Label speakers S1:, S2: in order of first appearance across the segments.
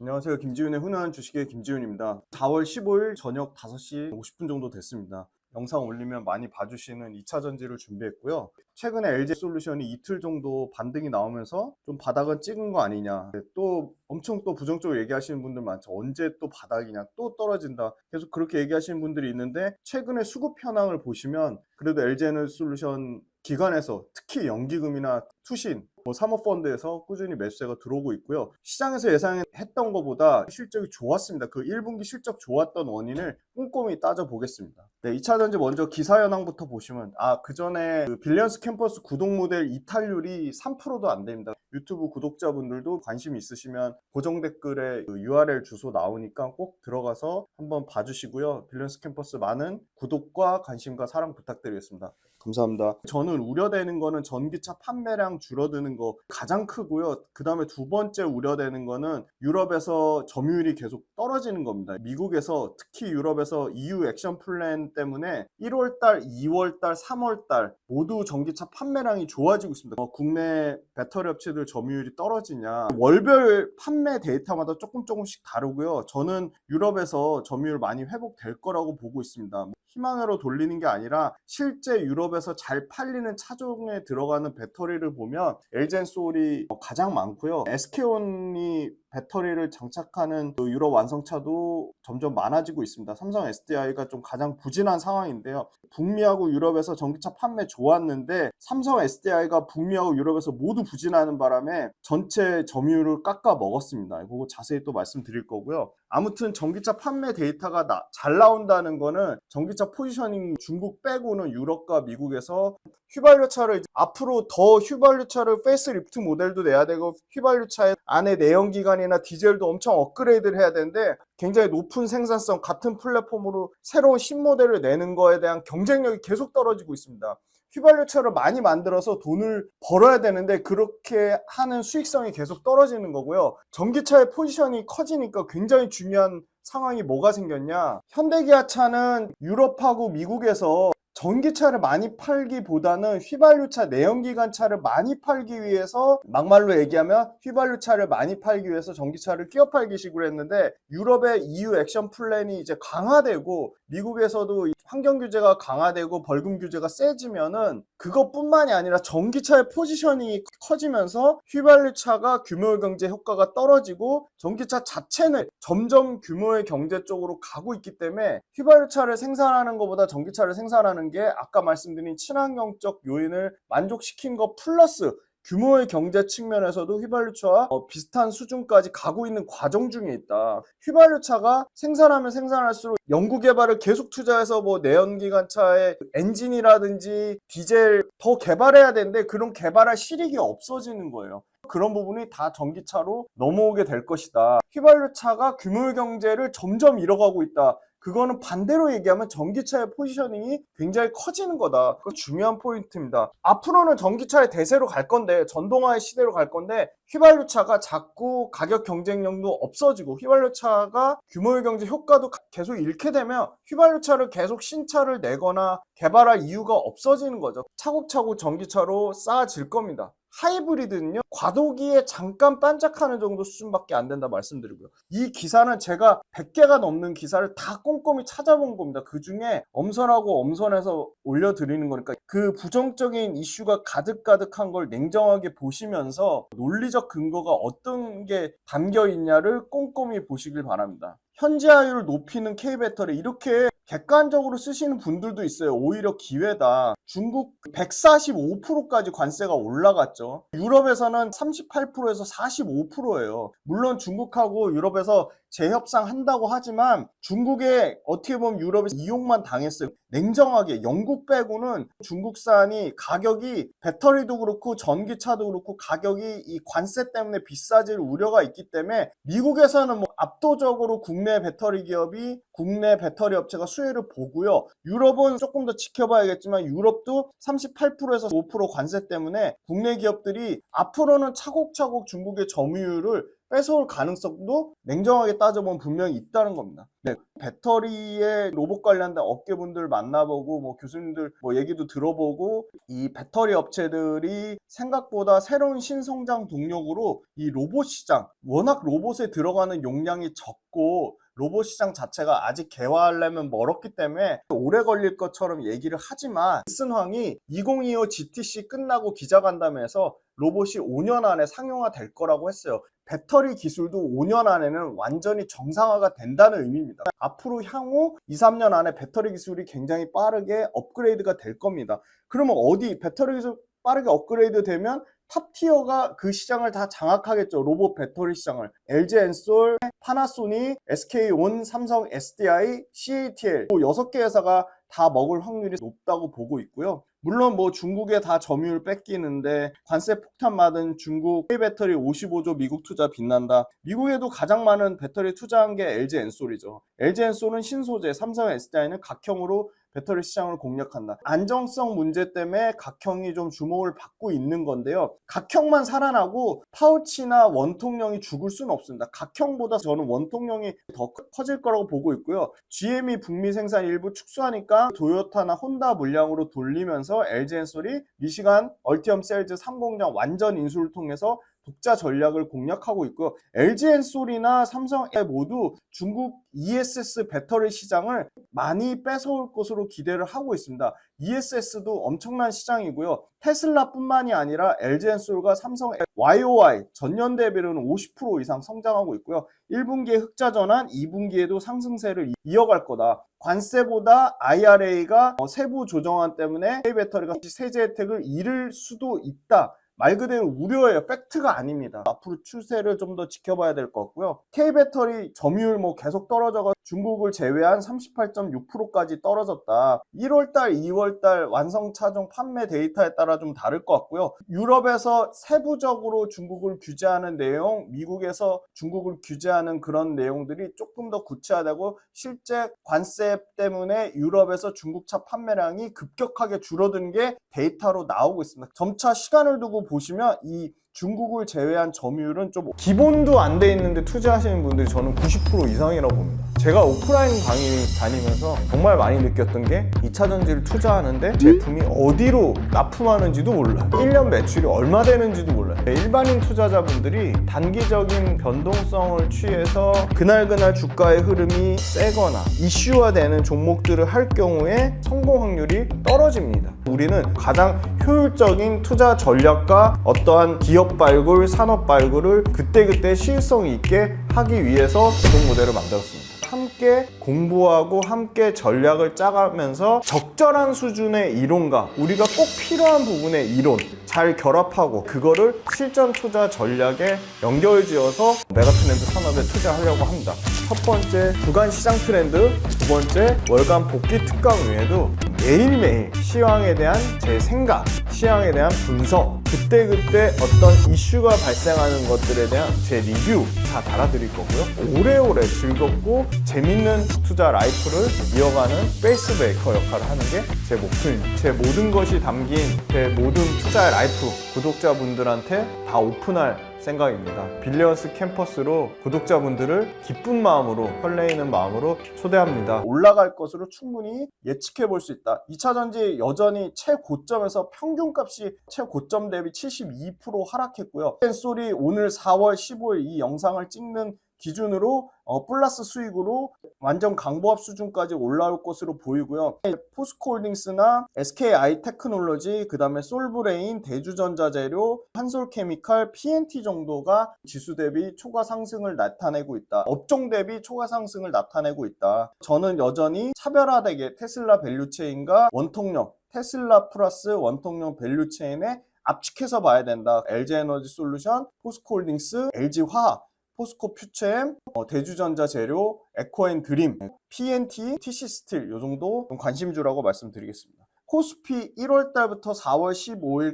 S1: 안녕하세요. 김지훈의 훈훈한 주식의 김지훈입니다. 4월 15일 저녁 5시 50분 정도 됐습니다. 영상 올리면 많이 봐주시는 2차 전지를 준비했고요. 최근에 LG솔루션이 이틀 정도 반등이 나오면서 좀 바닥은 찍은 거 아니냐. 또 엄청 또 부정적으로 얘기하시는 분들 많죠. 언제 또 바닥이냐, 또 떨어진다. 계속 그렇게 얘기하시는 분들이 있는데 최근에 수급 현황을 보시면 그래도 LG에너지솔루션 기관에서 특히 연기금이나 투신, 사모펀드에서 꾸준히 매수세가 들어오고 있고요. 시장에서 예상했던 것보다 실적이 좋았습니다. 그 1분기 실적 좋았던 원인을 꼼꼼히 따져보겠습니다. 네, 2차 전지 먼저 기사 현황부터 보시면 그 전에 빌리언스 캠퍼스 구독 모델 이탈률이 3%도 안 됩니다. 유튜브 구독자분들도 관심 있으시면 고정 댓글에 URL 주소 나오니까 꼭 들어가서 한번 봐주시고요. 빌리언스 캠퍼스 많은 구독과 관심과 사랑 부탁드리겠습니다. 감사합니다. 저는 우려되는 거는 전기차 판매량 줄어드는 거 가장 크고요. 그 다음에 두 번째 우려되는 거는 유럽에서 점유율이 계속 떨어지는 겁니다. 미국에서 특히 유럽에서 EU 액션 플랜 때문에 1월달, 2월달, 3월달 모두 전기차 판매량이 좋아지고 있습니다. 국내 배터리 업체들 점유율이 떨어지냐, 월별 판매 데이터마다 조금씩 다르고요. 저는 유럽에서 점유율 많이 회복될 거라고 보고 있습니다. 희망으로 돌리는 게 아니라 실제 유럽에서 잘 팔리는 차종에 들어가는 배터리를 보면 LG엔솔이 가장 많고요. SK온이 배터리를 장착하는 유럽 완성차도 점점 많아지고 있습니다. 삼성 SDI가 좀 가장 부진한 상황인데요. 북미하고 유럽에서 전기차 판매 좋았는데 삼성 SDI가 북미하고 유럽에서 모두 부진하는 바람에 전체 점유율을 깎아 먹었습니다. 그거 자세히 또 말씀드릴 거고요. 아무튼 전기차 판매 데이터가 잘 나온다는 거는 전기차 포지셔닝 중국 빼고는 유럽과 미국에서 휘발유차를 앞으로 더 휘발유차를 페이스리프트 모델도 내야 되고 휘발유차의 안에 내연기관이나 디젤도 엄청 업그레이드를 해야 되는데 굉장히 높은 생산성 같은 플랫폼으로 새로운 신모델을 내는 거에 대한 경쟁력이 계속 떨어지고 있습니다. 휘발유차를 많이 만들어서 돈을 벌어야 되는데 그렇게 하는 수익성이 계속 떨어지는 거고요. 전기차의 포지션이 커지니까 굉장히 중요한 상황이 뭐가 생겼냐. 현대기아차는 유럽하고 미국에서 전기차를 많이 팔기보다는 휘발유차 내연기관차를 많이 팔기 위해서 막말로 얘기하면 휘발유차를 많이 팔기 위해서 전기차를 끼어 팔기 식으로 했는데 유럽의 EU 액션 플랜이 이제 강화되고 미국에서도 환경 규제가 강화되고 벌금 규제가 세지면은 그것뿐만이 아니라 전기차의 포지셔닝이 커지면서 휘발유차가 규모의 경제 효과가 떨어지고 전기차 자체는 점점 규모의 경제 쪽으로 가고 있기 때문에 휘발유차를 생산하는 것보다 전기차를 생산하는 게 아까 말씀드린 친환경적 요인을 만족시킨 것 플러스 규모의 경제 측면에서도 휘발유차와 비슷한 수준까지 가고 있는 과정 중에 있다. 휘발유차가 생산하면 생산할수록 연구개발을 계속 투자해서 내연기관차의 엔진이라든지 디젤 더 개발해야 되는데 그런 개발할 실익이 없어지는 거예요. 그런 부분이 다 전기차로 넘어오게 될 것이다. 휘발유차가 규모의 경제를 점점 잃어가고 있다. 그거는 반대로 얘기하면 전기차의 포지셔닝이 굉장히 커지는 거다. 그거 중요한 포인트입니다. 앞으로는 전기차의 대세로 갈 건데 전동화의 시대로 갈 건데 휘발유차가 자꾸 가격 경쟁력도 없어지고 휘발유차가 규모의 경제 효과도 계속 잃게 되면 휘발유차를 계속 신차를 내거나 개발할 이유가 없어지는 거죠. 차곡차곡 전기차로 쌓아질 겁니다. 하이브리드는요 과도기에 잠깐 반짝하는 정도 수준밖에 안 된다 말씀드리고요. 이 기사는 제가 100개가 넘는 기사를 다 꼼꼼히 찾아본 겁니다. 그 중에 엄선하고 엄선해서 올려드리는 거니까 그 부정적인 이슈가 가득가득한 걸 냉정하게 보시면서 논리적 근거가 어떤 게 담겨 있냐를 꼼꼼히 보시길 바랍니다. 현지화율을 높이는 K배터리 이렇게 객관적으로 쓰시는 분들도 있어요. 오히려 기회다. 중국 145%까지 관세가 올라갔죠. 유럽에서는 38%에서 45%예요. 물론 중국하고 유럽에서 재협상 한다고 하지만 중국에 어떻게 보면 유럽에서 이용만 당했어요. 냉정하게 영국 빼고는 중국산이 가격이 배터리도 그렇고 전기차도 그렇고 가격이 이 관세 때문에 비싸질 우려가 있기 때문에 미국에서는 압도적으로 국내 배터리 기업이 국내 배터리 업체가 수혜를 보고요. 유럽은 조금 더 지켜봐야겠지만 유럽도 38%에서 5% 관세 때문에 국내 기업들이 앞으로는 차곡차곡 중국의 점유율을 뺏어올 가능성도 냉정하게 따져보면 분명히 있다는 겁니다. 네, 배터리에 로봇 관련된 업계분들 만나보고 뭐 교수님들 뭐 얘기도 들어보고 이 배터리 업체들이 생각보다 새로운 신성장 동력으로 이 로봇 시장, 워낙 로봇에 들어가는 용량이 적고 로봇 시장 자체가 아직 개화하려면 멀었기 때문에 오래 걸릴 것처럼 얘기를 하지만 슨황이 2025 GTC 끝나고 기자간담회에서 로봇이 5년 안에 상용화 될 거라고 했어요. 배터리 기술도 5년 안에는 완전히 정상화가 된다는 의미입니다. 앞으로 향후 2, 3년 안에 배터리 기술이 굉장히 빠르게 업그레이드가 될 겁니다. 그러면 어디 배터리 기술 빠르게 업그레이드 되면 탑티어가 그 시장을 다 장악하겠죠. 로봇 배터리 시장을. LG 엔솔, 파나소닉, SK온, 삼성 SDI, CATL 6개 회사가 다 먹을 확률이 높다고 보고 있고요. 물론 뭐 중국에 다 점유율 뺏기는데 관세 폭탄 맞은 중국 K배터리 55조 미국 투자 빛난다. 미국에도 가장 많은 배터리 투자한 게 LG 엔솔이죠. LG 엔솔은 신소재, 삼성 SDI는 각형으로 배터리 시장을 공략한다. 안정성 문제 때문에 각형이 좀 주목을 받고 있는 건데요. 각형만 살아나고 파우치나 원통형이 죽을 수는 없습니다. 각형보다 저는 원통형이 더 커질 거라고 보고 있고요. GM이 북미 생산 일부 축소하니까 도요타나 혼다 물량으로 돌리면서 LG 엔솔이 미시간 얼티엄 셀즈 3공장 완전 인수를 통해서 독자 전략을 공략하고 있고요. LG 엔솔이나 삼성 모두 중국 ESS 배터리 시장을 많이 뺏어올 것으로 기대를 하고 있습니다. ESS도 엄청난 시장이고요. 테슬라뿐만이 아니라 LG 엔솔과 삼성 YOY 전년 대비로는 50% 이상 성장하고 있고요. 1분기에 흑자 전환, 2분기에도 상승세를 이어갈 거다. 관세보다 IRA가 세부 조정안 때문에 K배터리가 세제 혜택을 잃을 수도 있다. 말 그대로 우려예요. 팩트가 아닙니다. 앞으로 추세를 좀 더 지켜봐야 될 것 같고요. K배터리 점유율 뭐 계속 떨어져가 중국을 제외한 38.6%까지 떨어졌다. 1월달, 2월달 완성 차종 판매 데이터에 따라 좀 다를 것 같고요. 유럽에서 세부적으로 중국을 규제하는 내용, 미국에서 중국을 규제하는 그런 내용들이 조금 더 구체화되고 실제 관세 때문에 유럽에서 중국차 판매량이 급격하게 줄어든 게 데이터로 나오고 있습니다. 점차 시간을 두고 보시면 이 중국을 제외한 점유율은 좀 기본도 안 돼 있는데 투자하시는 분들이 저는 90% 이상이라고 봅니다. 제가 오프라인 강의 다니면서 정말 많이 느꼈던 게 2차전지를 투자하는데 제품이 어디로 납품하는지도 몰라요. 1년 매출이 얼마 되는지도 몰라요. 일반인 투자자분들이 단기적인 변동성을 취해서 그날 주가의 흐름이 세거나 이슈화되는 종목들을 할 경우에 성공 확률이 떨어집니다. 우리는 가장 효율적인 투자 전략과 어떠한 기업 발굴, 산업 발굴을 그때그때 시일성 있게 하기 위해서 이동 모델을 만들었습니다. 함께 공부하고 함께 전략을 짜가면서 적절한 수준의 이론과 우리가 꼭 필요한 부분의 이론 잘 결합하고 그거를 실전 투자 전략에 연결지어서 메가트렌드 산업에 투자하려고 합니다. 첫 번째 주간 시장 트렌드, 두 번째 월간 복귀 특강 외에도 매일매일 시황에 대한 제 생각, 시황에 대한 분석, 그때그때 어떤 이슈가 발생하는 것들에 대한 제 리뷰 다 달아드릴 거고요. 오래오래 즐겁고 재밌는 투자 라이프를 이어가는 페이스 메이커 역할을 하는 게 제 목표입니다. 제 모든 것이 담긴 제 모든 투자 라이프 구독자분들한테 다 오픈할 생각입니다. 빌리언스 캠퍼스로 구독자분들을 기쁜 마음으로 설레이는 마음으로 초대합니다. 올라갈 것으로 충분히 예측해 볼 수 있다. 2차전지 여전히 최고점에서 평균값이 최고점 대비 72% 하락했고요. 엔솔이 오늘 4월 15일 이 영상을 찍는 기준으로 플러스 수익으로 완전 강보합 수준까지 올라올 것으로 보이고요. 포스코홀딩스나 SKI 테크놀로지, 그 다음에 솔브레인, 대주전자재료, 한솔케미칼, PNT 정도가 지수 대비 초과 상승을 나타내고 있다. 업종 대비 초과 상승을 나타내고 있다. 저는 여전히 차별화되게 테슬라 밸류체인과 원통령, 테슬라 플러스 원통령 밸류체인에 압축해서 봐야 된다. LG에너지솔루션, 포스코홀딩스, LG화학, 포스코 퓨처엠, 대주전자 재료, 에코앤드림, PNT, TC스틸 요 정도 관심주라고 말씀드리겠습니다. 코스피 1월달부터 4월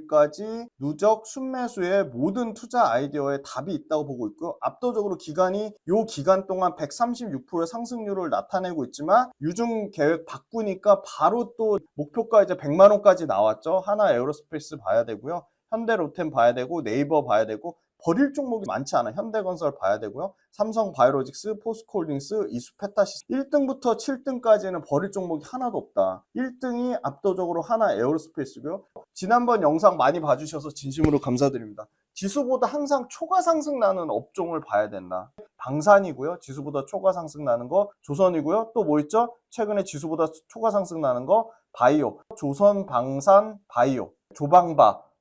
S1: 15일까지 누적 순매수의 모든 투자 아이디어에 답이 있다고 보고 있고요. 압도적으로 요 기간 동안 136%의 상승률을 나타내고 있지만 유중 계획 바꾸니까 바로 또 목표가 이제 100만 원까지 나왔죠. 하나 에어로스페이스 봐야 되고요. 현대로템 봐야 되고 네이버 봐야 되고 버릴 종목이 많지 않아. 현대건설 봐야 되고요. 삼성바이오로직스, 포스코홀딩스, 이수페타시스 1등부터 7등까지는 버릴 종목이 하나도 없다. 1등이 압도적으로 하나 에어로스페이스고요. 지난번 영상 많이 봐주셔서 진심으로 감사드립니다. 지수보다 항상 초과 상승 나는 업종을 봐야 된다. 방산이고요. 지수보다 초과 상승 나는 거 조선이고요. 또 뭐 있죠? 최근에 지수보다 초과 상승 나는 거 바이오. 조선, 방산, 바이오.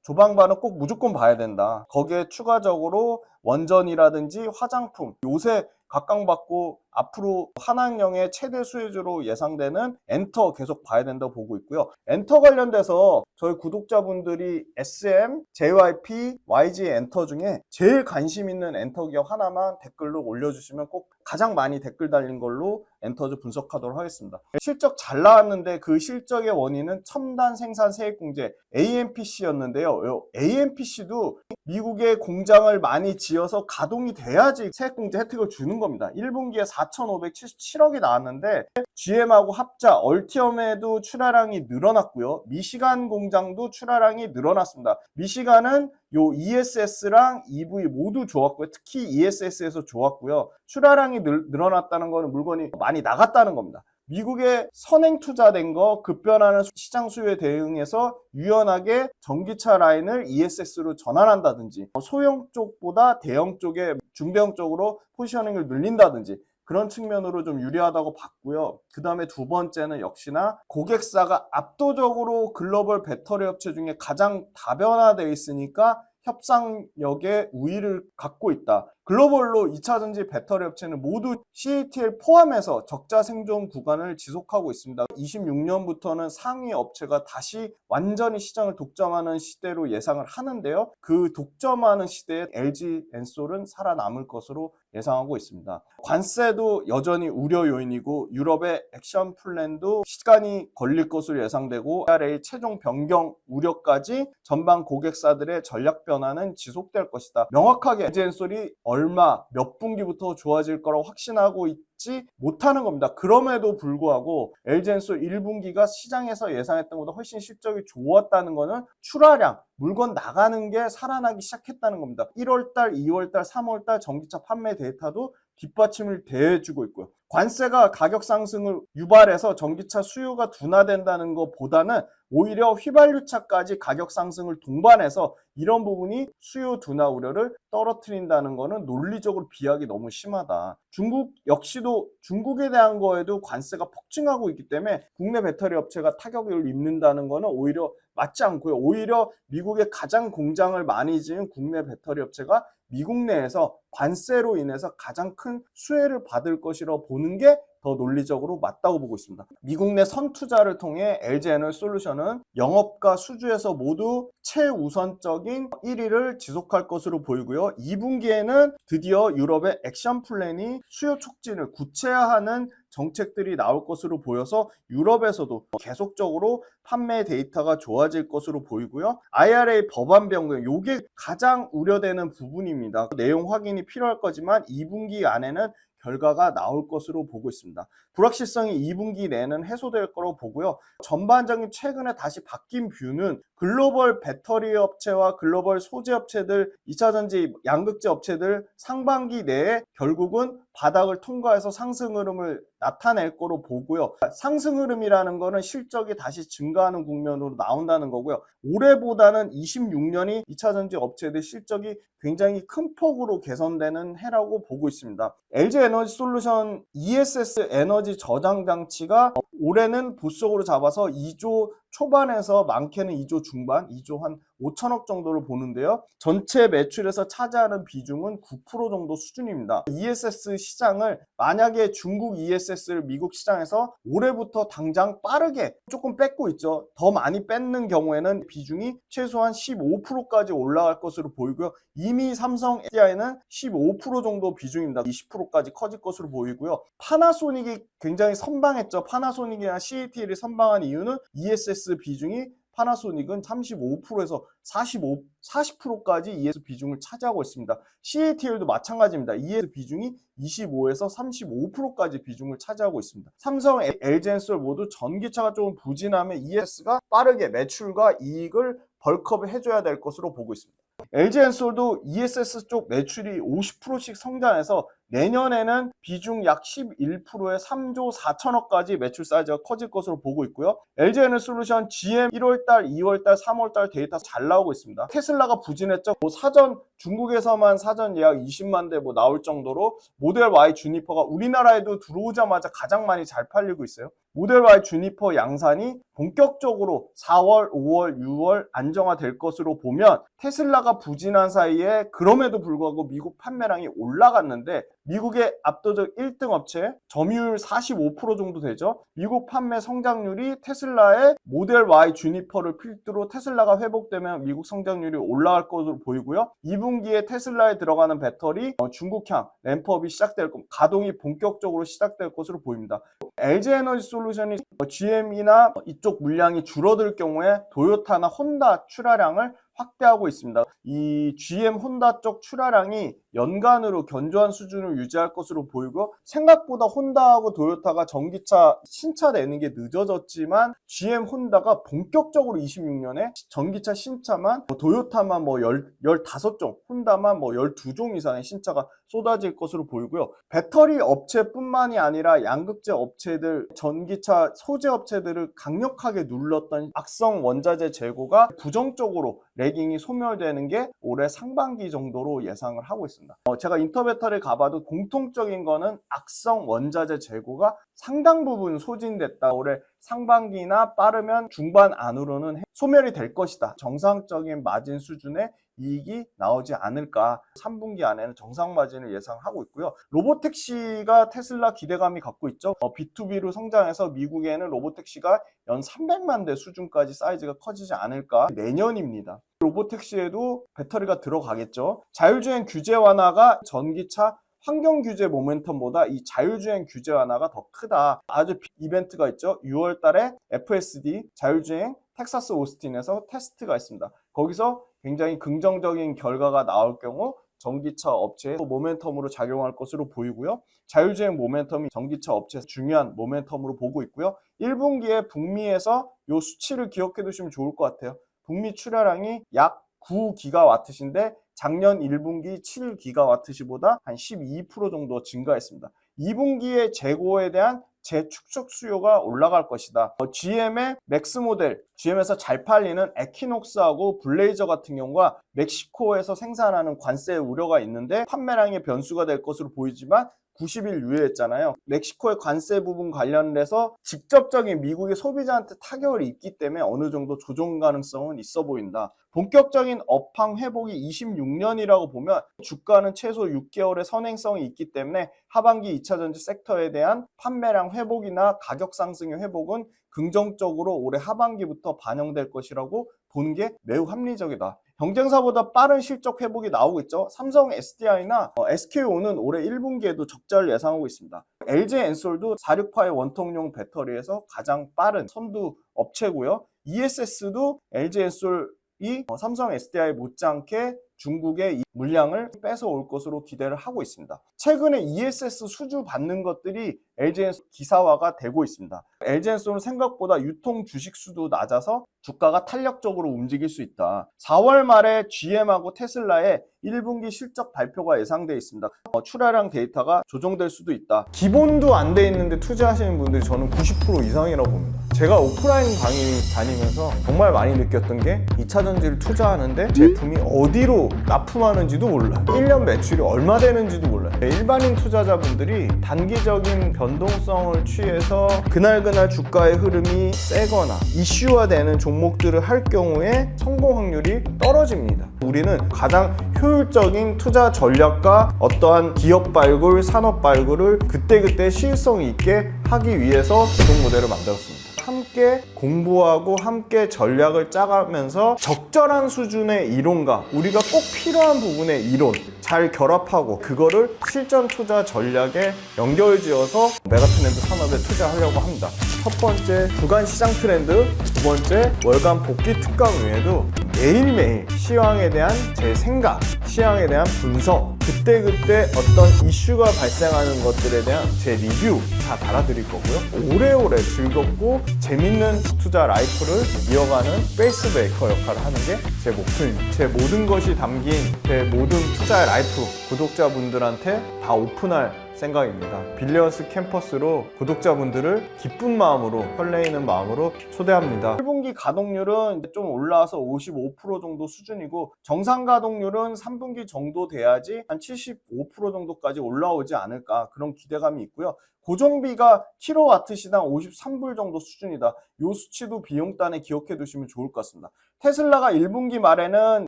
S1: 조방바는 꼭 무조건 봐야 된다. 거기에 추가적으로 원전이라든지 화장품, 요새 각광받고 앞으로 한한령의 최대 수혜주로 예상되는 엔터 계속 봐야 된다고 보고 있고요. 엔터 관련돼서 저희 구독자분들이 SM, JYP, YG 엔터 중에 제일 관심 있는 엔터 기업 하나만 댓글로 올려주시면 꼭 가장 많이 댓글 달린 걸로 엔터즈 분석하도록 하겠습니다. 실적 잘 나왔는데 그 실적의 원인은 첨단 생산 세액공제 AMPC였는데요. AMPC도 미국의 공장을 많이 지어서 가동이 돼야지 세액공제 혜택을 주는 겁니다. 1분기에 4,577억이 나왔는데 GM하고 합자 얼티엄에도 출하량이 늘어났고요. 미시간 공장도 출하량이 늘어났습니다. 미시간은 요 ESS랑 EV 모두 좋았고요. 특히 ESS에서 좋았고요. 출하량이 늘어났다는 거는 물건이 많이 나갔다는 겁니다. 미국에 선행 투자된 거 급변하는 시장 수요에 대응해서 유연하게 전기차 라인을 ESS로 전환한다든지 소형 쪽보다 대형 쪽에 중대형 쪽으로 포지셔닝을 늘린다든지 그런 측면으로 좀 유리하다고 봤고요. 그 다음에 두 번째는 역시나 고객사가 압도적으로 글로벌 배터리 업체 중에 가장 다변화되어 있으니까 협상력의 우위를 갖고 있다. 글로벌로 2차전지 배터리 업체는 모두 CATL 포함해서 적자 생존 구간을 지속하고 있습니다. 26년부터는 상위 업체가 다시 완전히 시장을 독점하는 시대로 예상을 하는데요. 그 독점하는 시대에 LG 엔솔은 살아남을 것으로 예상하고 있습니다. 관세도 여전히 우려 요인이고 유럽의 액션 플랜도 시간이 걸릴 것으로 예상되고 IRA 최종 변경 우려까지 전방 고객사들의 전략 변화는 지속될 것이다. 명확하게 LG 엔솔이 얼마 몇 분기부터 좋아질 거라고 확신하고 있지 못하는 겁니다. 그럼에도 불구하고 LG엔솔 1분기가 시장에서 예상했던 것보다 훨씬 실적이 좋았다는 것은 출하량, 물건 나가는 게 살아나기 시작했다는 겁니다. 1월달, 2월달, 3월달 전기차 판매 데이터도 뒷받침을 대해주고 있고요. 관세가 가격 상승을 유발해서 전기차 수요가 둔화된다는 것보다는 오히려 휘발유차까지 가격 상승을 동반해서 이런 부분이 수요 둔화 우려를 떨어뜨린다는 것은 논리적으로 비약이 너무 심하다. 중국 역시도 중국에 대한 거에도 관세가 폭증하고 있기 때문에 국내 배터리 업체가 타격을 입는다는 것은 오히려 맞지 않고요. 오히려 미국의 가장 공장을 많이 지은 국내 배터리 업체가 미국 내에서 관세로 인해서 가장 큰 수혜를 받을 것이라고 보는 게 더 논리적으로 맞다고 보고 있습니다. 미국 내 선투자를 통해 LG에너지솔루션은 영업과 수주에서 모두 최우선적인 1위를 지속할 것으로 보이고요. 2분기에는 드디어 유럽의 액션 플랜이 수요 촉진을 구체화하는 정책들이 나올 것으로 보여서 유럽에서도 계속적으로 판매 데이터가 좋아질 것으로 보이고요. IRA 법안 변경, 이게 가장 우려되는 부분입니다. 내용 확인이 필요할 거지만 2분기 안에는 결과가 나올 것으로 보고 있습니다. 불확실성이 2분기 내는 해소될 거라고 보고요. 전반적인 최근에 다시 바뀐 뷰는 글로벌 배터리 업체와 글로벌 소재 업체들, 2차전지 양극재 업체들 상반기 내에 결국은 바닥을 통과해서 상승 흐름을 나타낼 거로 보고요. 상승 흐름이라는 거는 실적이 다시 증가하는 국면으로 나온다는 거고요. 올해보다는 26년이 2차전지 업체들 실적이 굉장히 큰 폭으로 개선되는 해라고 보고 있습니다. LG에너지솔루션 ESS 에너지 저장 장치가 올해는 보수적으로 잡아서 2조 초반에서 많게는 2조 중반, 2조 한 5천억 정도를 보는데요. 전체 매출에서 차지하는 비중은 9% 정도 수준입니다. ESS 시장을 만약에 중국 ESS를 미국 시장에서 올해부터 당장 빠르게 조금 뺏고 있죠. 더 많이 뺏는 경우에는 비중이 최소한 15%까지 올라갈 것으로 보이고요. 이미 삼성 SDI는 15% 정도 비중입니다. 20%까지 커질 것으로 보이고요. 파나소닉이 굉장히 선방했죠. 파나소닉이나 CATL이 선방한 이유는 ESS 비중이 파나소닉은 35%에서 40%까지 ES 비중을 차지하고 있습니다. CATL도 마찬가지입니다. ES 비중이 25에서 35%까지 비중을 차지하고 있습니다. 삼성, LG엔솔 모두 전기차가 조금 부진하면 ES가 빠르게 매출과 이익을 벌크업 해줘야 될 것으로 보고 있습니다. LG엔솔도 ESS 쪽 매출이 50%씩 성장해서 내년에는 비중 약 11%의 3조 4천억까지 매출 사이즈가 커질 것으로 보고 있고요. LG에너지솔루션 GM 1월달, 2월달, 3월달 데이터 잘 나오고 있습니다. 테슬라가 부진했죠. 사전 중국에서만 사전 예약 20만 대 나올 정도로 모델 Y 주니퍼가 우리나라에도 들어오자마자 가장 많이 잘 팔리고 있어요. 모델 Y 주니퍼 양산이 본격적으로 4월, 5월, 6월 안정화될 것으로 보면 테슬라가 부진한 사이에 그럼에도 불구하고 미국 판매량이 올라갔는데 미국의 압도적 1등 업체 점유율 45% 정도 되죠. 미국 판매 성장률이 테슬라의 모델 Y 주니퍼를 필두로 테슬라가 회복되면 미국 성장률이 올라갈 것으로 보이고요. 2분기에 테슬라에 들어가는 배터리 중국향 램프업이 시작될 것, 가동이 본격적으로 시작될 것으로 보입니다. LG에너지솔루션이 GM이나 이쪽 물량이 줄어들 경우에 도요타나 혼다 출하량을 확대하고 있습니다. 이 GM 혼다 쪽 출하량이 연간으로 견조한 수준을 유지할 것으로 보이고 생각보다 혼다하고 도요타가 전기차 신차 내는 게 늦어졌지만 GM 혼다가 본격적으로 26년에 전기차 신차만 도요타만 15종, 혼다만 12종 이상의 신차가 쏟아질 것으로 보이고요. 배터리 업체뿐만이 아니라 양극재 업체들, 전기차 소재 업체들을 강력하게 눌렀던 악성 원자재 재고가 부정적으로 레깅이 소멸되는 게 올해 상반기 정도로 예상을 하고 있습니다. 제가 인터배터리 가봐도 공통적인 거는 악성 원자재 재고가 상당 부분 소진됐다. 올해 상반기나 빠르면 중반 안으로는 소멸이 될 것이다. 정상적인 마진 수준의 이익이 나오지 않을까. 3분기 안에는 정상 마진을 예상하고 있고요. 로보택시가 테슬라 기대감이 갖고 있죠. B2B로 성장해서 미국에는 로보택시가 연 300만 대 수준까지 사이즈가 커지지 않을까. 내년입니다. 로보택시에도 배터리가 들어가겠죠. 자율주행 규제 완화가 전기차 환경 규제 모멘텀보다 이 자율주행 규제 완화가 더 크다. 아주 이벤트가 있죠. 6월 달에 FSD 자율주행 텍사스 오스틴에서 테스트가 있습니다. 거기서 굉장히 긍정적인 결과가 나올 경우 전기차 업체의 모멘텀으로 작용할 것으로 보이고요. 자율주행 모멘텀이 전기차 업체에서 중요한 모멘텀으로 보고 있고요. 1분기에 북미에서 이 수치를 기억해 두시면 좋을 것 같아요. 북미 출하량이 약 9기가와트신데 작년 1분기 7기가와트시보다 한 12% 정도 증가했습니다. 2분기의 재고에 대한 재축적 수요가 올라갈 것이다. GM의 맥스 모델, GM에서 잘 팔리는 에퀴녹스하고 블레이저 같은 경우가 멕시코에서 생산하는 관세 우려가 있는데 판매량의 변수가 될 것으로 보이지만 90일 유예했잖아요. 멕시코의 관세 부분 관련해서 직접적인 미국의 소비자한테 타격을 입기 때문에 어느 정도 조정 가능성은 있어 보인다. 본격적인 업황 회복이 26년이라고 보면 주가는 최소 6개월의 선행성이 있기 때문에 하반기 2차전지 섹터에 대한 판매량 회복이나 가격 상승의 회복은 긍정적으로 올해 하반기부터 반영될 것이라고 보는 게 매우 합리적이다. 경쟁사보다 빠른 실적 회복이 나오고 있죠. 삼성 SDI나 SKO는 올해 1분기에도 적자를 예상하고 있습니다. LG엔솔도 468의 원통용 배터리에서 가장 빠른 선두 업체고요. ESS도 LG엔솔이 삼성 SDI 못지않게 중국의 이 물량을 뺏어올 것으로 기대를 하고 있습니다. 최근에 ESS 수주 받는 것들이 LG엔솔 기사화가 되고 있습니다. LG엔솔은 생각보다 유통 주식 수도 낮아서 주가가 탄력적으로 움직일 수 있다. 4월 말에 GM하고 테슬라의 1분기 실적 발표가 예상되어 있습니다. 출하량 데이터가 조정될 수도 있다. 기본도 안 돼 있는데 투자하시는 분들이 저는 90% 이상이라고 봅니다. 제가 오프라인 강의 다니면서 정말 많이 느꼈던 게 2차전지를 투자하는데 제품이 어디로 납품하는지도 몰라요. 1년 매출이 얼마 되는지도 몰라요. 일반인 투자자분들이 단기적인 변동성을 취해서 그날 주가의 흐름이 세거나 이슈화되는 종목들을 할 경우에 성공 확률이 떨어집니다. 우리는 가장 효율적인 투자 전략과 어떠한 기업 발굴, 산업 발굴을 그때그때 시일성 있게 하기 위해서 이동 모델을 만들었습니다. 함께 공부하고 함께 전략을 짜가면서 적절한 수준의 이론과 우리가 꼭 필요한 부분의 이론 잘 결합하고 그거를 실전 투자 전략에 연결지어서 메가트렌드 산업에 투자하려고 합니다. 첫 번째 주간 시장 트렌드, 두 번째 월간 복귀 특강 외에도 매일매일 시황에 대한 제 생각, 시황에 대한 분석, 그때그때 어떤 이슈가 발생하는 것들에 대한 제 리뷰 다 달아드릴 거고요. 오래오래 즐겁고 재밌는 투자 라이프를 이어가는 페이스 메이커 역할을 하는 게 제 목표입니다. 제 모든 것이 담긴 제 모든 투자의 라이프 구독자분들한테 다 오픈할 생각입니다. 빌리언스 캠퍼스로 구독자분들을 기쁜 마음으로, 설레이는 마음으로 초대합니다. 1분기 가동률은 좀 올라와서 55% 정도 수준이고, 정상 가동률은 3분기 정도 돼야지 한 75% 정도까지 올라오지 않을까, 그런 기대감이 있고요. 고정비가 킬로와트 시당 53불 정도 수준이다. 이 수치도 비용단에 기억해 두시면 좋을 것 같습니다. 테슬라가 1분기 말에는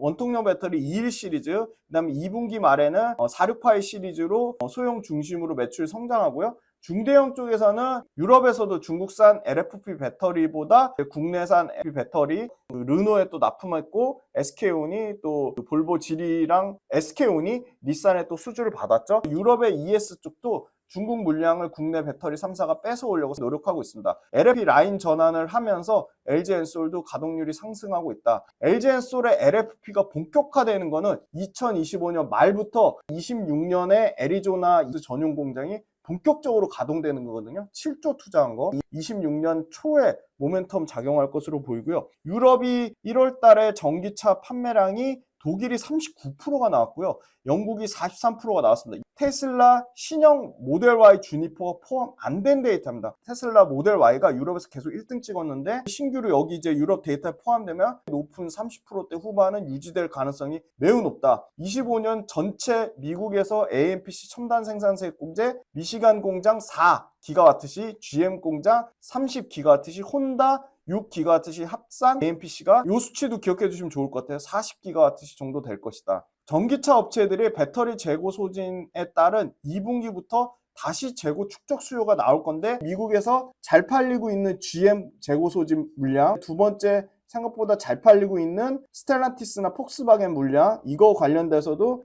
S1: 원통형 배터리 21 시리즈, 그 다음에 2분기 말에는 468 시리즈로 소형 중심으로 매출 성장하고요. 중대형 쪽에서는 유럽에서도 중국산 LFP 배터리보다 국내산 LFP 배터리, 르노에 또 납품했고, SK온이 또 볼보 지리랑 SK온이 닛산에 또 수주를 받았죠. 유럽의 ES 쪽도 중국 물량을 국내 배터리 3사가 뺏어오려고 노력하고 있습니다. LFP 라인 전환을 하면서 LG엔솔도 가동률이 상승하고 있다. LG엔솔의 LFP가 본격화되는 거는 2025년 말부터 26년에 애리조나 전용 공장이 본격적으로 가동되는 거거든요. 7조 투자한 거 26년 초에 모멘텀 작용할 것으로 보이고요. 유럽이 1월 달에 전기차 판매량이 독일이 39%가 나왔고요. 영국이 43%가 나왔습니다. 테슬라 신형 모델 Y 주니퍼가 포함 안 된 데이터입니다. 테슬라 모델 Y가 유럽에서 계속 1등 찍었는데, 신규로 여기 이제 유럽 데이터에 포함되면 높은 30%대 후반은 유지될 가능성이 매우 높다. 25년 전체 미국에서 AMPC 첨단 생산세 공제, 미시간 공장 4기가와트시, GM 공장 30기가와트시, 혼다 6기가와트시 합산 AMPC가 이 수치도 기억해 주시면 좋을 것 같아요. 40기가와트시 정도 될 것이다. 전기차 업체들이 배터리 재고 소진에 따른 2분기부터 다시 재고 축적 수요가 나올 건데, 미국에서 잘 팔리고 있는 GM 재고 소진 물량, 두 번째 생각보다 잘 팔리고 있는 스텔란티스나 폭스바겐 물량, 이거 관련돼서도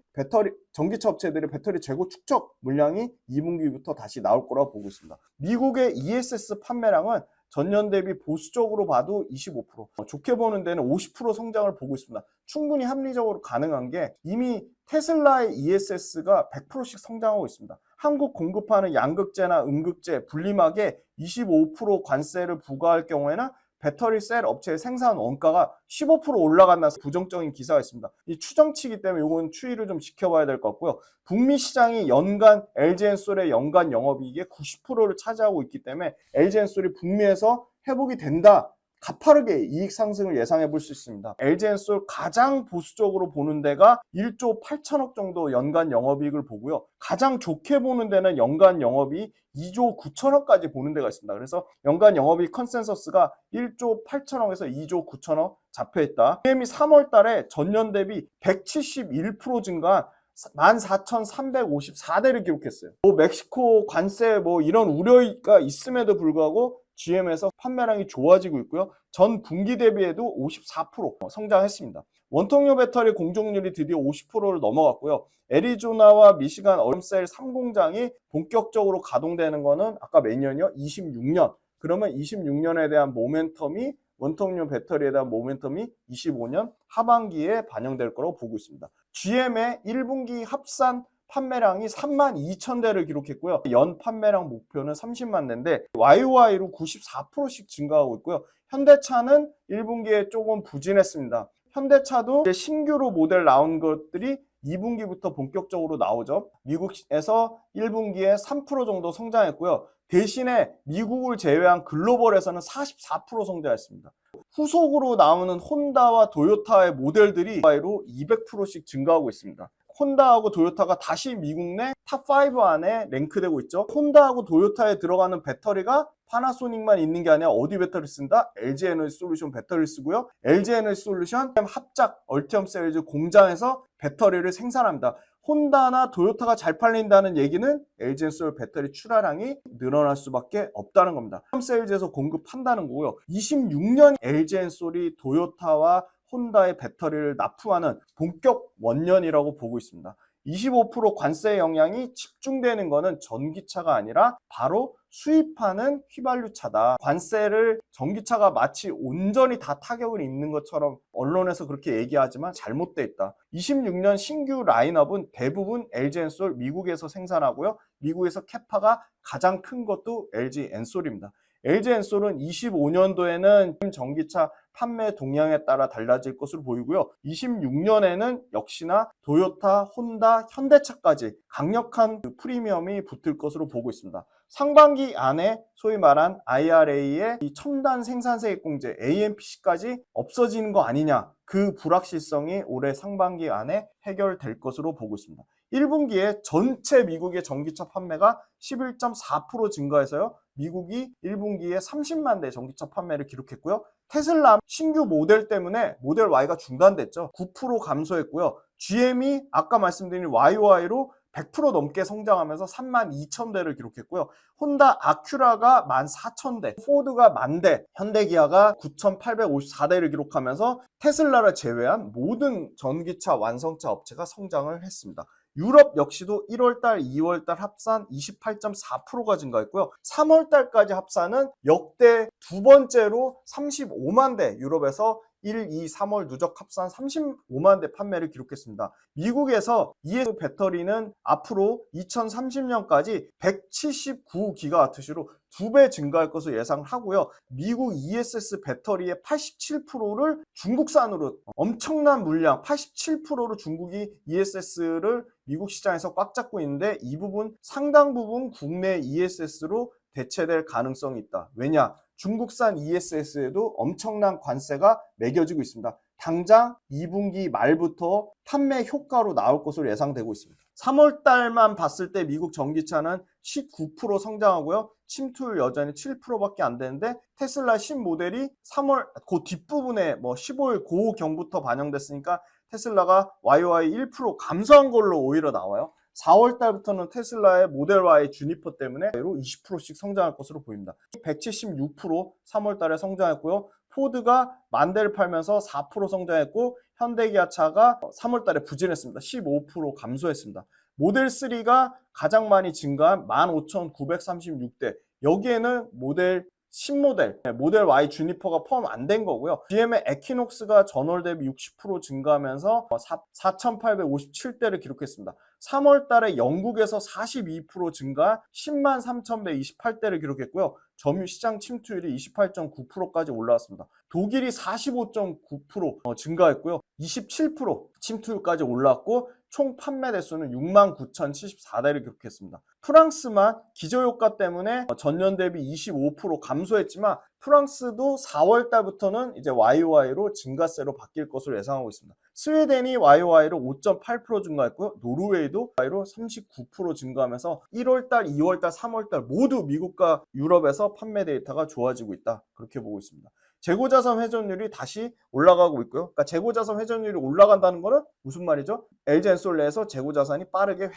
S1: 전기차 업체들의 배터리 재고 축적 물량이 2분기부터 다시 나올 거라고 보고 있습니다. 미국의 ESS 판매량은 전년 대비 보수적으로 봐도 25%, 좋게 보는 데는 50% 성장을 보고 있습니다. 충분히 합리적으로 가능한 게, 이미 테슬라의 ESS가 100%씩 성장하고 있습니다. 한국 공급하는 양극재나 음극재, 분리막에 25% 관세를 부과할 경우에는 배터리 셀 업체의 생산 원가가 15% 올라간다는 부정적인 기사가 있습니다. 이 추정치기 때문에 이건 추이를 좀 지켜봐야 될 것 같고요. 북미 시장이 연간 LG엔솔의 연간 영업이익의 90%를 차지하고 있기 때문에 LG엔솔이 북미에서 회복이 된다, 가파르게 이익 상승을 예상해 볼 수 있습니다. LG엔솔 가장 보수적으로 보는 데가 1조 8천억 정도 연간 영업이익을 보고요. 가장 좋게 보는 데는 연간 영업이익 2조 9천억까지 보는 데가 있습니다. 그래서 연간 영업이익 컨센서스가 1조 8천억에서 2조 9천억 잡혀있다. GM이 3월 달에 전년 대비 171% 증가한 14,354대를 기록했어요. 멕시코 관세 이런 우려가 있음에도 불구하고 GM에서 판매량이 좋아지고 있고요. 전 분기 대비해도 54% 성장했습니다. 원통형 배터리 공정률이 드디어 50%를 넘어갔고요. 애리조나와 미시간 얼음셀 3공장이 본격적으로 가동되는 거는 아까 몇 년이요? 26년. 그러면 26년에 대한 모멘텀이, 원통형 배터리에 대한 모멘텀이 25년 하반기에 반영될 거라고 보고 있습니다. GM의 1분기 합산 판매량이 32,000대를 기록했고요. 연 판매량 목표는 30만 대인데 YOY로 94%씩 증가하고 있고요. 현대차는 1분기에 조금 부진했습니다. 현대차도 신규로 모델 나온 것들이 2분기부터 본격적으로 나오죠. 미국에서 1분기에 3% 정도 성장했고요. 대신에 미국을 제외한 글로벌에서는 44% 성장했습니다. 후속으로 나오는 혼다와 도요타의 모델들이 YOY로 200%씩 증가하고 있습니다. 혼다하고 도요타가 다시 미국 내 탑5 안에 랭크되고 있죠. 혼다하고 도요타에 들어가는 배터리가 파나소닉만 있는 게 아니라 어디 배터리 쓴다? LG 에너지 솔루션 배터리를 쓰고요. LG 에너지 솔루션 합작 얼티엄 셀즈 공장에서 배터리를 생산합니다. 혼다나 도요타가 잘 팔린다는 얘기는 LG엔솔 배터리 출하량이 늘어날 수밖에 없다는 겁니다. 셀즈에서 공급한다는 거고요. 26년 LG엔솔이 도요타와 혼다의 배터리를 납품하는 본격 원년이라고 보고 있습니다. 25% 관세 영향이 집중되는 것은 전기차가 아니라 바로 수입하는 휘발유차다. 관세를 전기차가 마치 온전히 다 타격을 입는 것처럼 언론에서 그렇게 얘기하지만 잘못돼 있다. 26년 신규 라인업은 대부분 LG 엔솔 미국에서 생산하고요. 미국에서 캐파가 가장 큰 것도 LG 엔솔입니다. LG 엔솔은 25년도에는 전기차 판매 동향에 따라 달라질 것으로 보이고요. 26년에는 역시나 도요타, 혼다, 현대차까지 강력한 프리미엄이 붙을 것으로 보고 있습니다. 상반기 안에 소위 말한 IRA의 이 첨단 생산세액공제 AMPC까지 없어지는 거 아니냐, 그 불확실성이 올해 상반기 안에 해결될 것으로 보고 있습니다. 1분기에 전체 미국의 전기차 판매가 11.4% 증가해서요. 미국이 1분기에 30만 대 전기차 판매를 기록했고요. 테슬라 신규 모델 때문에 모델 Y가 중단됐죠. 9% 감소했고요. GM이 아까 말씀드린 YOY로 100% 넘게 성장하면서 32,000대를 기록했고요. 혼다 아큐라가 14,000대, 포드가 10,000대, 현대기아가 9,854대를 기록하면서 테슬라를 제외한 모든 전기차 완성차 업체가 성장을 했습니다. 유럽 역시도 1월달, 2월달 합산 28.4%가 증가했고요. 3월달까지 합산은 역대 두 번째로 35만 대, 유럽에서 1, 2, 3월 누적 합산 35만 대 판매를 기록했습니다. 미국에서 ES 배터리는 앞으로 2030년까지 179GWh로 2배 증가할 것으로 예상하고요. 미국 ESS 배터리의 87%를 중국산으로, 엄청난 물량 87%로 중국이 ESS를 미국 시장에서 꽉 잡고 있는데, 이 부분 상당 부분 국내 ESS로 대체될 가능성이 있다. 왜냐? 중국산 ESS에도 엄청난 관세가 매겨지고 있습니다. 당장 2분기 말부터 판매 효과로 나올 것으로 예상되고 있습니다. 3월 달만 봤을 때 미국 전기차는 19% 성장하고요. 침투율 여전히 7%밖에 안 되는데, 테슬라 신모델이 3월 그 뒷부분에 15일 고경부터 반영됐으니까 테슬라가 YOY 1% 감소한 걸로 오히려 나와요. 4월 달부터는 테슬라의 모델 Y 주니퍼 때문에 20%씩 성장할 것으로 보입니다. 176% 3월 달에 성장했고요. 포드가 10,000대를 팔면서 4% 성장했고, 현대기아차가 3월 달에 부진했습니다. 15% 감소했습니다. 모델 3가 가장 많이 증가한 15,936대. 여기에는 신모델, 모델 Y 주니퍼가 포함 안 된 거고요. GM의 에퀴녹스가 전월 대비 60% 증가하면서 4,857대를 기록했습니다. 3월 달에 영국에서 42% 증가 103,128대를 기록했고요. 점유 시장 침투율이 28.9%까지 올라왔습니다. 독일이 45.9% 증가했고요. 27% 침투율까지 올라왔고, 총 판매 대수는 69,074대를 기록했습니다. 프랑스만 기저효과 때문에 전년 대비 25% 감소했지만, 프랑스도 4월 달부터는 이제 YOY로 증가세로 바뀔 것으로 예상하고 있습니다. 스웨덴이 YOY로 5.8% 증가했고요. 노르웨이도 YOY로 39% 증가하면서 1월달, 2월달, 3월달 모두 미국과 유럽에서 판매 데이터가 좋아지고 있다. 그렇게 보고 있습니다. 재고자산 회전율이 다시 올라가고 있고요. 그러니까 재고자산 회전율이 올라간다는 거는 무슨 말이죠? LG 엔솔 내에서 재고자산이 빠르게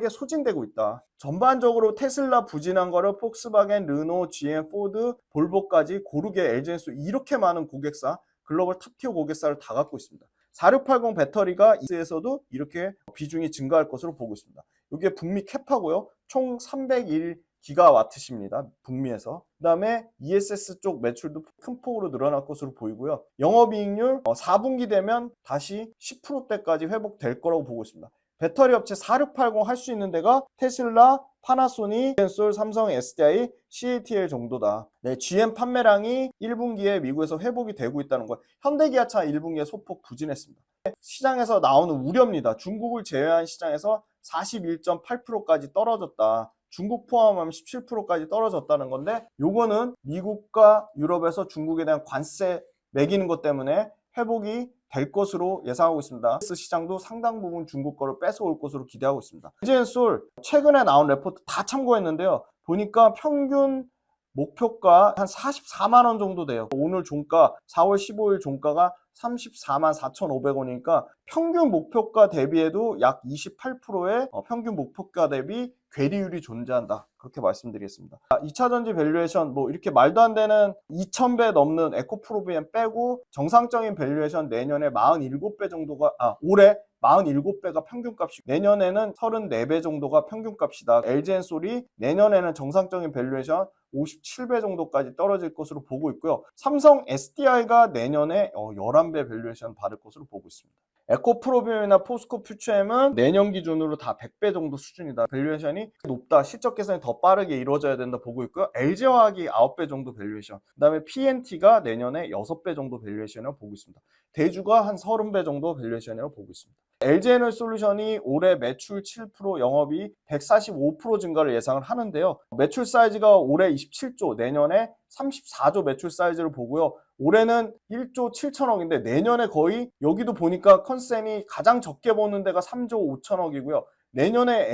S1: 소진되고 있다. 전반적으로 테슬라 부진한 거를 폭스바겐, 르노, GM, 포드, 볼보까지 고르게 LG 엔솔 이렇게 많은 고객사, 글로벌 탑티어 고객사를 다 갖고 있습니다. 4680 배터리가 이에서도 이렇게 비중이 증가할 것으로 보고 있습니다. 이게 북미 캐파고요. 총 301GWh입니다. 북미에서. 그 다음에 ESS 쪽 매출도 큰 폭으로 늘어날 것으로 보이고요. 영업이익률 4분기 되면 다시 10%대까지 회복될 거라고 보고 있습니다. 배터리 업체 4680 할 수 있는 데가 테슬라, 파나소닉, 엔솔, 삼성, SDI, CATL 정도다. GM 판매량이 1분기에 미국에서 회복이 되고 있다는 거. 현대기아차 1분기에 소폭 부진했습니다. 시장에서 나오는 우려입니다. 중국을 제외한 시장에서 41.8%까지 떨어졌다. 중국 포함하면 17%까지 떨어졌다는 건데, 요거는 미국과 유럽에서 중국에 대한 관세 매기는 것 때문에 회복이 될 것으로 예상하고 있습니다. 시장도 상당 부분 중국 거를 뺏어올 것으로 기대하고 있습니다. LG 엔솔 최근에 나온 레포트 다 참고했는데요. 보니까 평균 목표가 한 44만 원 정도 돼요. 오늘 종가 4월 15일 종가가 34만 4,500원이니까 평균 목표가 대비해도 약 28%의 평균 목표가 대비 괴리율이 존재한다. 그렇게 말씀드리겠습니다. 2차전지 밸류에이션 뭐 이렇게 말도 안 되는 2000배 넘는 에코프로비엠 빼고 정상적인 밸류에이션 내년에 47배 정도가 올해 47배가 평균값이, 내년에는 34배 정도가 평균값이다. LG엔솔이 내년에는 정상적인 밸류에이션 57배 정도까지 떨어질 것으로 보고 있고요. 삼성 SDI가 내년에 11배 밸류에이션 받을 것으로 보고 있습니다. 에코프로비움이나 포스코 퓨처엠은 내년 기준으로 다 100배 정도 수준이다. 밸류에이션이 높다. 실적 개선이 더 빠르게 이루어져야 된다 보고 있고요. LG화학이 9배 정도 밸류에이션, 그 다음에 PNT가 내년에 6배 정도 밸류에이션을 보고 있습니다. 대주가 한 30배 정도 밸류에이션이라고 보고 있습니다. LG에너지솔루션이 올해 매출 7%, 영업이익 145% 증가를 예상을 하는데요. 매출 사이즈가 올해 27조, 내년에 34조 매출 사이즈를 보고요. 올해는 1조 7천억인데 내년에 거의, 여기도 보니까 컨센이 가장 적게 보는 데가 3조 5천억이고요. 내년에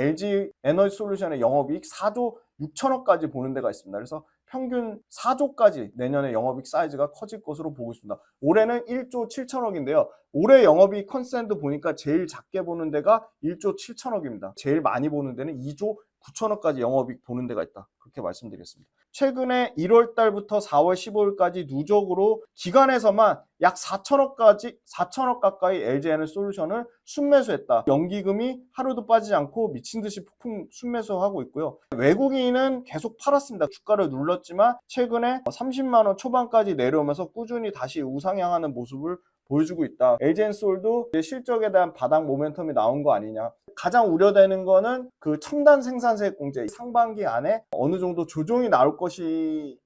S1: LG에너지솔루션의 영업이익 4조 6천억까지 보는 데가 있습니다. 그래서 평균 4조까지 내년에 영업이익 사이즈가 커질 것으로 보고 있습니다. 올해는 1조 7천억인데요. 올해 영업이익 컨센도 보니까 제일 작게 보는 데가 1조 7천억입니다. 제일 많이 보는 데는 2조 9천억까지 영업이익 보는 데가 있다. 그렇게 말씀드리겠습니다. 최근에 1월 달부터 4월 15일까지 누적으로 기간에서만 약 4천억 가까이 LG에너지솔루션을 순매수했다. 연기금이 하루도 빠지지 않고 미친 듯이 폭풍 순매수하고 있고요. 외국인은 계속 팔았습니다. 주가를 눌렀지만 최근에 30만 원 초반까지 내려오면서 꾸준히 다시 우상향하는 모습을 보여주고 있다. LG엔솔도 실적에 대한 바닥 모멘텀이 나온 거 아니냐. 가장 우려되는 거는 그 첨단 생산세 공제, 상반기 안에 어느 정도 조정이 나올 것에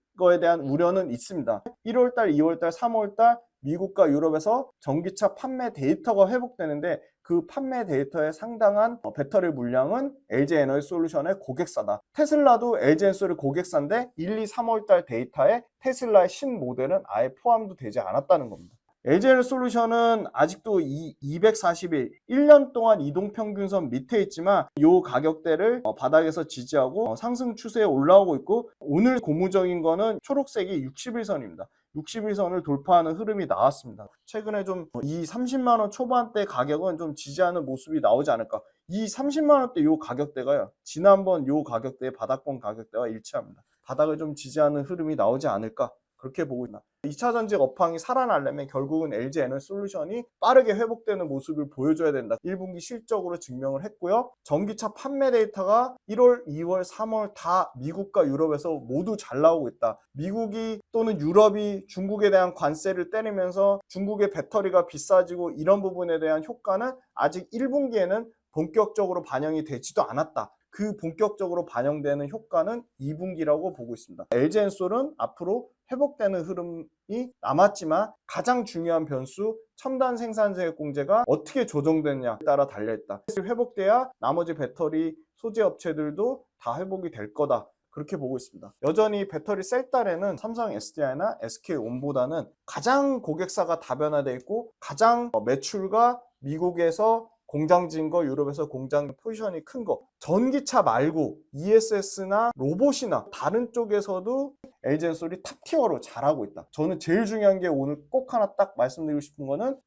S1: 대한 우려는 있습니다. 1월달, 2월달, 3월달 미국과 유럽에서 전기차 판매 데이터가 회복되는데 그 판매 데이터의 상당한 배터리 물량은 LG에너지솔루션의 고객사다. 테슬라도 LG엔솔의 고객사인데 1, 2, 3월달 데이터에 테슬라의 신모델은 아예 포함도 되지 않았다는 겁니다. LG에너지솔루션은 아직도 240일, 1년 동안 이동평균선 밑에 있지만 이 가격대를 바닥에서 지지하고 상승 추세에 올라오고 있고, 오늘 고무적인 거는 초록색이 60일선입니다. 60일선을 돌파하는 흐름이 나왔습니다. 최근에 좀 이 30만 원 초반대 가격은 좀 지지하는 모습이 나오지 않을까. 이 30만 원대 이 가격대가요, 지난번 이 가격대의 바닥권 가격대와 일치합니다. 바닥을 좀 지지하는 흐름이 나오지 않을까, 그렇게 보고 있나. 2차전지 업황이 살아나려면 결국은 LG에너지솔루션이 빠르게 회복되는 모습을 보여줘야 된다. 1분기 실적으로 증명을 했고요. 전기차 판매 데이터가 1월, 2월, 3월 다 미국과 유럽에서 모두 잘 나오고 있다. 미국이 또는 유럽이 중국에 대한 관세를 때리면서 중국의 배터리가 비싸지고 이런 부분에 대한 효과는 아직 1분기에는 본격적으로 반영이 되지도 않았다. 그 본격적으로 반영되는 효과는 2분기라고 보고 있습니다. LG엔솔은 앞으로 회복되는 흐름이 남았지만 가장 중요한 변수, 첨단 생산세 공제가 어떻게 조정되느냐에 따라 달려있다. 회복돼야 나머지 배터리 소재 업체들도 다 회복이 될 거다. 그렇게 보고 있습니다. 여전히 배터리 셀 달에는 삼성 SDI나 SK온보다는 가장 고객사가 다변화되어 있고 가장 매출과 미국에서 공장 지은 거, 유럽에서 공장 포지션이 큰 거, 전기차 말고 ESS나 로봇이나 다른 쪽에서도 LG엔솔이 탑티어로 잘하고 있다. 저는 제일 중요한 게 오늘 꼭 하나 딱 말씀드리고 싶은 거는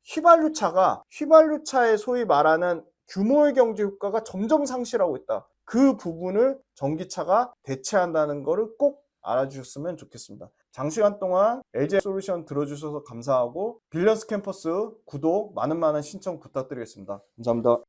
S1: 휘발유차의 소위 말하는 규모의 경제 효과가 점점 상실하고 있다. 그 부분을 전기차가 대체한다는 거를 꼭 알아주셨으면 좋겠습니다. 장시간 동안 LG솔루션 들어주셔서 감사하고 빌리언스 캠퍼스 구독 많은 신청 부탁드리겠습니다. 감사합니다.